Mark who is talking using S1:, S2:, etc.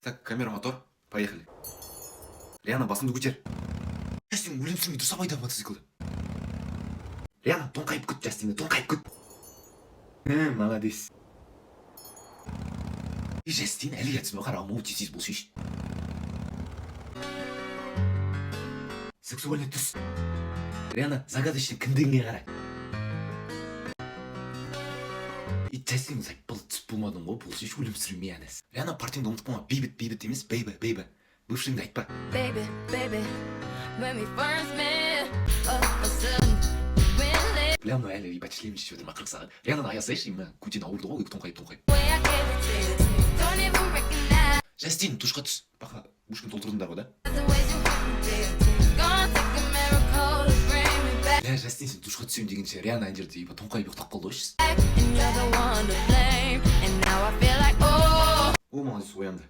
S1: Так, камера, мотор. Поехали. Риана, басымды көтер. Жастин, өлімсірмей тұрса майда мотоциклді. Риана, тон қайып күт, Жастин, тон қайып күт. Молодец. И Жастин, әлі ятсың қара, мовтисіз болсын ш. Сексуальный түс. Риана, загадочный кіндігіңе қара. И Жастин, бұл түс болмадың ғой, болсын ш өлімсірмей әнес. Риана, партиңді ұмытып болма, бейбіт емес, бейбі. Бывшыңды айтпа.
S2: Baby, when we first met, all of a sudden, we lit.
S1: Бля, ну әлі ебачлеміз шөдір ма 40 сағат. Риана да аясайшы, ма көтен ауырды ғой, тон қайып.
S2: Way I gave it to you, don't even recognize
S1: Жастин, душқа түс. Бақа, бушкін толтырдыңдар ғой да?
S2: the ways you hold me, baby. Gonna take a miracle to bring me back.
S1: Бля, Жастин, сен душқа түсем дегенше, Риана ана жерде еба тон қайып ұйықтап қалды ғой шыз.
S2: And you're the one to blame. And now I feel like, oh.
S1: О, молодец, оянды.